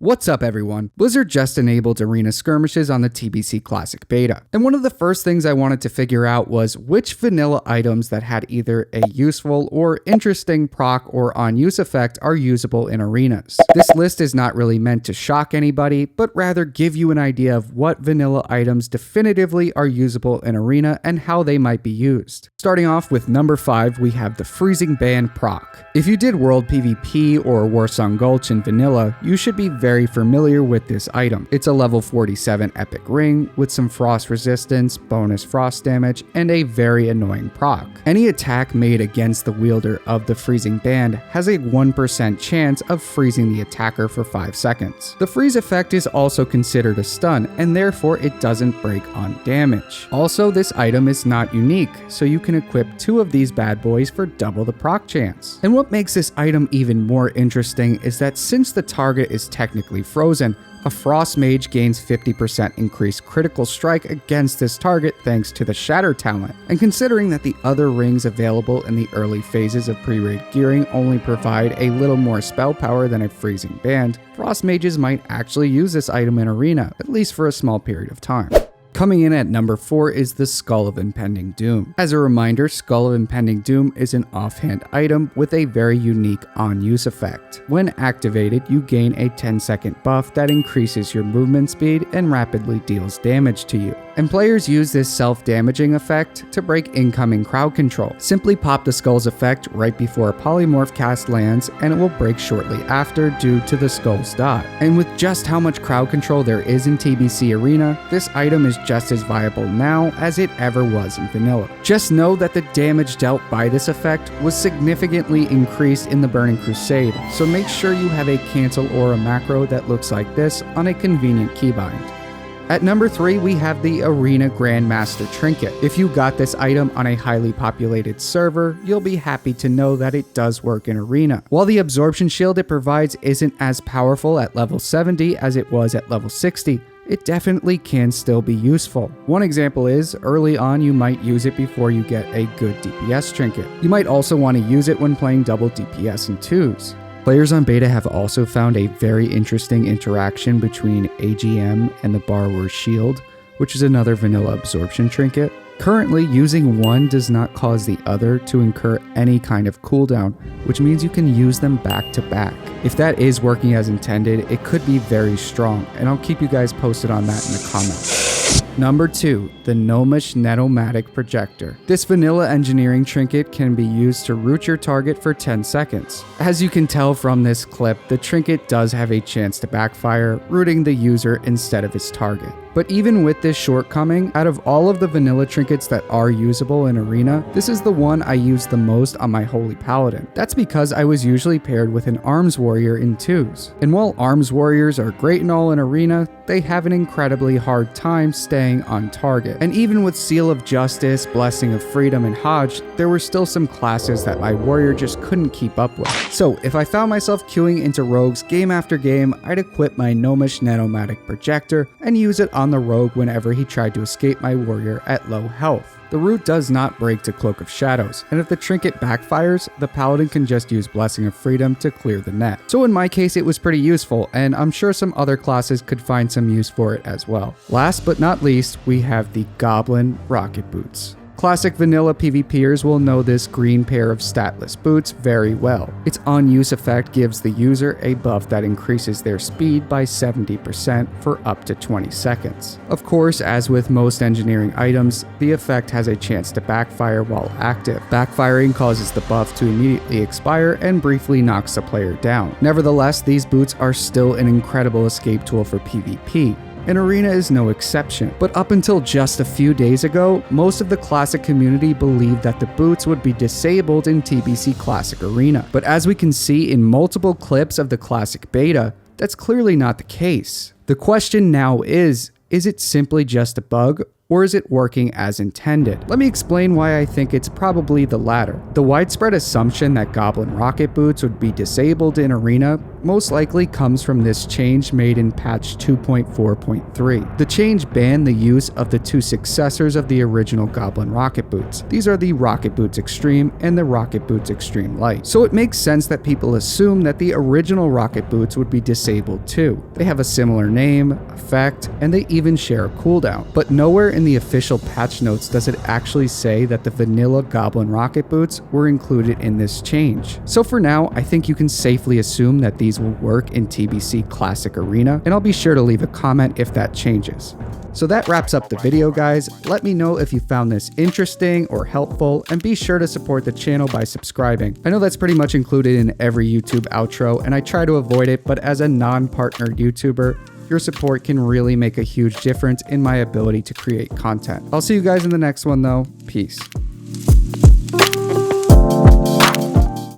What's up everyone? Blizzard just enabled arena skirmishes on the TBC Classic Beta, and one of the first things I wanted to figure out was which vanilla items that had either a useful or interesting proc or on-use effect are usable in arenas. This list is not really meant to shock anybody, but rather give you an idea of what vanilla items definitively are usable in arena and how they might be used. Starting off with number 5, we have the Freezing Band proc. If you did World PvP or Warsong Gulch in vanilla, you should be very familiar with this item. It's a level 47 epic ring with some frost resistance, bonus frost damage, and a very annoying proc. Any attack made against the wielder of the Freezing Band has a 1% chance of freezing the attacker for 5 seconds. The freeze effect is also considered a stun, and therefore it doesn't break on damage. Also, this item is not unique, so you can equip 2 of these bad boys for double the proc chance. And what makes this item even more interesting is that since the target is technically frozen, a Frost Mage gains 50% increased critical strike against this target thanks to the Shatter talent. And considering that the other rings available in the early phases of pre-raid gearing only provide a little more spell power than a Freezing Band, Frost Mages might actually use this item in arena, at least for a small period of time. Coming in at number 4 is the Skull of Impending Doom. As a reminder, Skull of Impending Doom is an offhand item with a very unique on-use effect. When activated, you gain a 10-second buff that increases your movement speed and rapidly deals damage to you. And players use this self-damaging effect to break incoming crowd control. Simply pop the Skull's effect right before a polymorph cast lands, and it will break shortly after due to the Skull's dot. And with just how much crowd control there is in TBC Arena, this item is just as viable now as it ever was in vanilla. Just know that the damage dealt by this effect was significantly increased in the Burning Crusade, so make sure you have a cancel aura macro that looks like this on a convenient keybind. At number 3, we have the Arena Grandmaster Trinket. If you got this item on a highly populated server, you'll be happy to know that it does work in Arena. While the absorption shield it provides isn't as powerful at level 70 as it was at level 60, it definitely can still be useful. One example is, early on you might use it before you get a good DPS trinket. You might also want to use it when playing double DPS in 2s. Players on beta have also found a very interesting interaction between AGM and the Borrower's Shield, which is another vanilla absorption trinket. Currently, using one does not cause the other to incur any kind of cooldown, which means you can use them back to back. If that is working as intended, it could be very strong, and I'll keep you guys posted on that in the comments. Number 2, the Gnomish Netomatic Projector. This vanilla engineering trinket can be used to root your target for 10 seconds. As you can tell from this clip, the trinket does have a chance to backfire, rooting the user instead of its target. But even with this shortcoming, out of all of the vanilla trinkets that are usable in Arena, this is the one I use the most on my Holy Paladin. That's because I was usually paired with an Arms Warrior in 2s. And while Arms Warriors are great and all in Arena, they have an incredibly hard time staying on target. And even with Seal of Justice, Blessing of Freedom, and Hodge, there were still some classes that my warrior just couldn't keep up with. So if I found myself queuing into rogues game after game, I'd equip my Gnomish Netomatic Projector and use it on the rogue whenever he tried to escape my warrior at low health. The root does not break to Cloak of Shadows, and if the trinket backfires, the Paladin can just use Blessing of Freedom to clear the net. So in my case it was pretty useful, and I'm sure some other classes could find some use for it as well. Last but not least, we have the Goblin Rocket Boots. Classic vanilla PvPers will know this green pair of statless boots very well. Its on-use effect gives the user a buff that increases their speed by 70% for up to 20 seconds. Of course, as with most engineering items, the effect has a chance to backfire while active. Backfiring causes the buff to immediately expire and briefly knocks the player down. Nevertheless, these boots are still an incredible escape tool for PvP. And Arena is no exception, but up until just a few days ago, most of the Classic community believed that the boots would be disabled in TBC Classic Arena. But as we can see in multiple clips of the Classic Beta, that's clearly not the case. The question now is it simply just a bug, or is it working as intended? Let me explain why I think it's probably the latter. The widespread assumption that Goblin Rocket Boots would be disabled in Arena most likely comes from this change made in patch 2.4.3. The change banned the use of the two successors of the original Goblin Rocket Boots. These are the Rocket Boots Extreme and the Rocket Boots Extreme Light. So it makes sense that people assume that the original Rocket Boots would be disabled too. They have a similar name, effect, and they even share a cooldown. But nowhere in the official patch notes does it actually say that the vanilla Goblin Rocket Boots were included in this change. So for now, I think you can safely assume that these will work in TBC Classic Arena, and I'll be sure to leave a comment if that changes. So that wraps up the video, guys. Let me know if you found this interesting or helpful, and be sure to support the channel by subscribing. I know that's pretty much included in every YouTube outro, and I try to avoid it, but as a non-partnered YouTuber, your support can really make a huge difference in my ability to create content. I'll see you guys in the next one though. Peace.